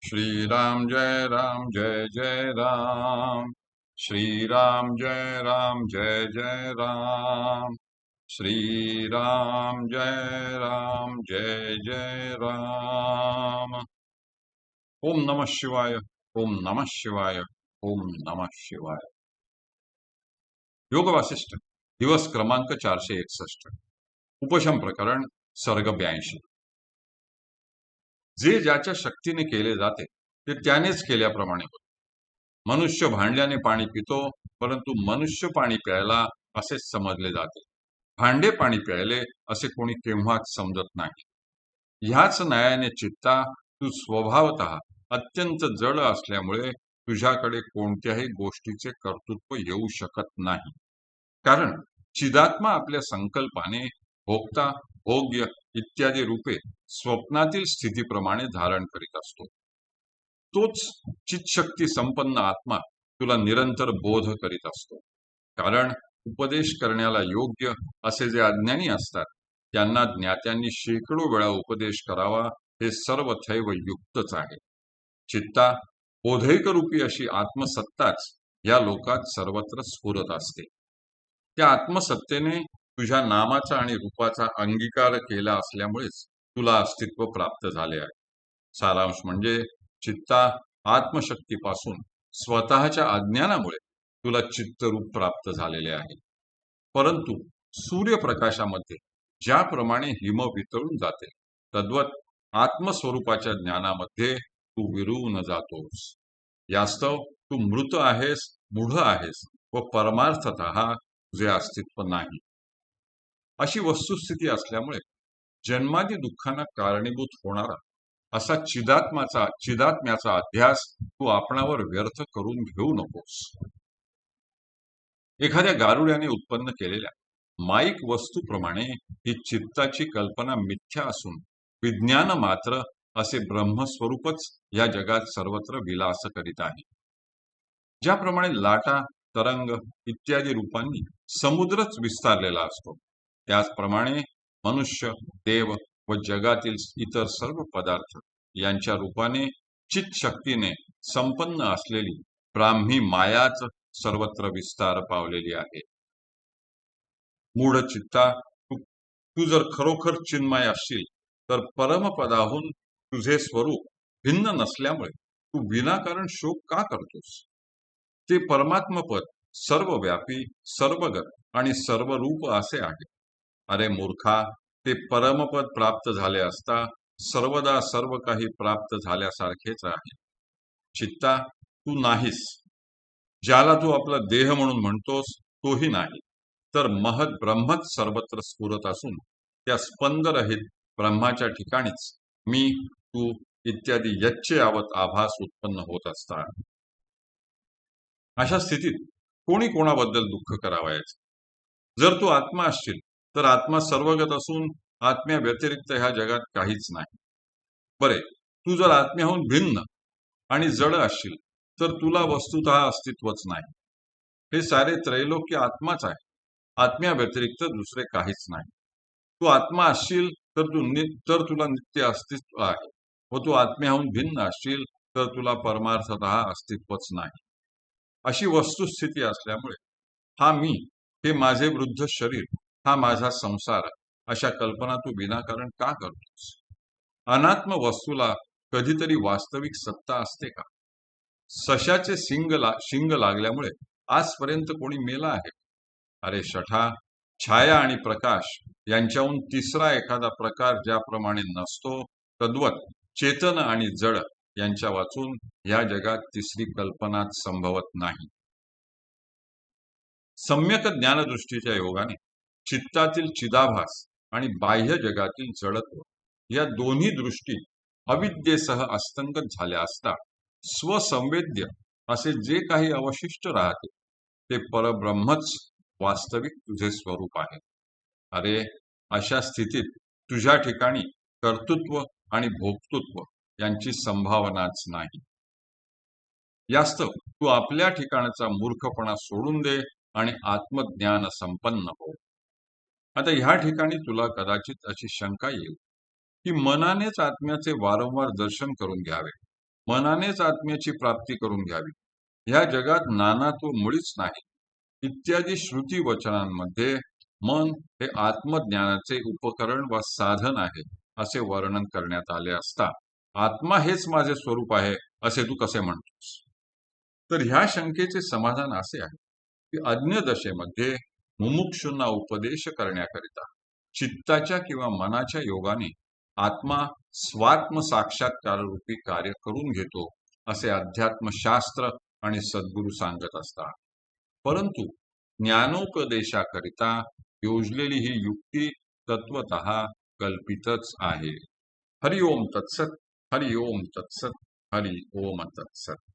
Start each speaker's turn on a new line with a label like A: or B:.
A: श्री राम जय जय राम। श्री राम जय जय राम। श्री राम जय जय राम। ओम नमः शिवाय। ओम नमः शिवाय। ओम नमः शिवाय। योग वासिष्ठ दिवस क्रमांक 461। उपशम प्रकरण सर्ग 82। जे ज्याच्या शक्तीने केले जाते ते त्यानेच केल्याप्रमाणे होते। मनुष्य भांड्याने पाणी पितो, परंतु मनुष्य पाणी प्यायला असेच समजले जाते। भांडे पाणी प्यायले असे कोणी केव्हाच समजत नाही। ह्याच न्यायाने चित्ता, तू स्वभावतः अत्यंत जड असल्यामुळे तुझ्याकडे कोणत्याही गोष्टीचे कर्तृत्व येऊ शकत नाही। कारण चिदात्मा आपल्या संकल्पाने भोक्ता, भोग्य इत्यादी रूपे स्वप्नातील स्थितीप्रमाणे धारण करीत असतो। तोच चितशक्ती संपन्न आत्मा तुला निरंतर बोध करीत असतो। कारण उपदेश करण्याला योग्य असे जे अज्ञानी असतात त्यांना ज्ञात्यांनी शेकडो वेळा उपदेश करावा हे सर्वथैव युक्तच आहे। चित्ता, बोधैक रूपी अशी आत्मसत्ताच या लोकात सर्वत्र स्फुरत असते। त्या आत्मसत्तेने तुझ्या नामाचा आणि रूपाचा अंगीकार केला असल्यामुळेच तुला अस्तित्व प्राप्त झाले आहे। सारांश म्हणजे चित्ता, आत्मशक्तीपासून स्वतःच्या अज्ञानामुळे तुला चित्तरूप प्राप्त झालेले आहे। परंतु सूर्यप्रकाशामध्ये ज्याप्रमाणे हिम वितळून जाते तद्वत आत्मस्वरूपाच्या ज्ञानामध्ये तू विरून जातोस। यास्तव तू मृत आहेस, मूढ आहेस व परमार्थतः तुझे अस्तित्व नाही। अशी वस्तुस्थिती असल्यामुळे जन्मादी दुःखांना कारणीभूत होणारा असा चिदात्म्याचा अध्यास तू आपणावर व्यर्थ करून घेऊ नकोस। एखाद्या गारुड्याने उत्पन्न केलेल्या माईक वस्तूप्रमाणे ही चित्ताची कल्पना मिथ्या असून विज्ञान मात्र असे ब्रह्मस्वरूपच या जगात सर्वत्र विलास करीत आहे। ज्याप्रमाणे लाटा, तरंग इत्यादी रूपांनी समुद्रच विस्तारलेला असतो, त्याचप्रमाणे मनुष्य, देव व जगातील इतर सर्व पदार्थ यांच्या रूपाने चितशक्तीने संपन्न असलेली ब्राह्मी मायाच सर्वत्र विस्तार पावलेली आहे। मूढ चित्ता, तू जर खरोखर चिन्मय असशील तर परमपदाहून तुझे स्वरूप भिन्न नसल्यामुळे तू विनाकारण शोक का करतोस? ते परमात्मपद सर्वव्यापी, सर्वगत आणि सर्वरूप असे आहे। अरे मूर्खा, ते परमपद प्राप्त झाले असता सर्वदा सर्व काही प्राप्त झाल्यासारखेच आहे। चित्ता, तू नाहीस। ज्याला तू आपला देह म्हणून म्हणतोस तोही नाही, तर महद ब्रह्मच सर्वत्र स्फुरत असून त्या स्पंदरहित ब्रह्माच्या ठिकाणीच मी, तू इत्यादी यच्चे यावत आभास उत्पन्न होत असतात। अशा स्थितीत कोणी कोणाबद्दल दुःख करावयाचे? जर तू आत्मा असशील तर आत्मा सर्वगत असून आत्म्या व्यतिरिक्त ह्या जगात काहीच नाही। बरे, तू जर आत्म्याहून भिन्न आणि जड असशील तर तुला वस्तुतः अस्तित्वच नाही। हे सारे त्रैलोक्य आत्माच आहे, आत्म्या व्यतिरिक्त दुसरे काहीच नाही। तू आत्मा असशील तर तुला नित्य अस्तित्व आहे, व तू आत्म्याहून भिन्न असशील तर तुला परमार्थतः अस्तित्वच नाही। अशी वस्तुस्थिती असल्यामुळे हा मी, हे माझे वृद्ध शरीर, हा माझा संसार अशा कल्पना तू विनाकारण का करतोस? अनात्म वस्तूला कधीतरी वास्तविक सत्ता असते का? सशाचे शिंग लागल्यामुळे आजपर्यंत कोणी मेला आहे? अरे शठा, छाया आणि प्रकाश यांच्याहून तिसरा एखादा प्रकार ज्याप्रमाणे नसतो तद्वत चेतन आणि जड यांच्या वाचून या जगात तिसरी कल्पनाच संभवत नाही। सम्यक ज्ञानदृष्टीच्या योगाने चित्तातील चिदाभास आणि बाह्य जगातील जडत्व या दोन्ही दृष्टी अविद्येसह अस्तंगत झाल्या असता स्वसंवेद्य असे जे काही अवशिष्ट राहते ते परब्रह्मच वास्तविक तुझे स्वरूप आहे। अरे, अशा स्थितीत तुझ्या ठिकाणी कर्तृत्व आणि भोक्तृत्व यांची संभावनाच नाही। यास्तव तू आपल्या ठिकाणचा मूर्खपणा सोडून दे आणि आत्मज्ञान संपन्न हो। आता ह्या ठिकाणी तुला कदाचित अशी शंका येईल की मनानेच आत्म्याचे वारंवार दर्शन करून घ्यावे, मनानेच आत्म्याची प्राप्ती करून घ्यावी. ह्या जगात नानात्व मुळीच नाही इत्यादी श्रुती वचनांमध्ये मन हे आत्मज्ञानाचे उपकरण व साधन आहे असे वर्णन करण्यात आले असता आत्मा हेच माझे स्वरूप आहे असे तू कसे म्हणतोस? तर ह्या शंकेचे समाधान असे आहे की अज्ञ दशेमध्ये मुमुक्षूंना उपदेश करण्याकरिता चित्ताच्या किंवा मनाच्या योगाने आत्मा स्वात्म साक्षात्कार रूपी कार्य करून घेतो असे अध्यात्मशास्त्र आणि सद्गुरू सांगत असतात. परंतु ज्ञानोपदेशाकरिता योजलेली ही युक्ती तत्वतः कल्पितच आहे. हरि ओम तत्सत. हरि ओम तत्सत. हरि ओम तत्सत.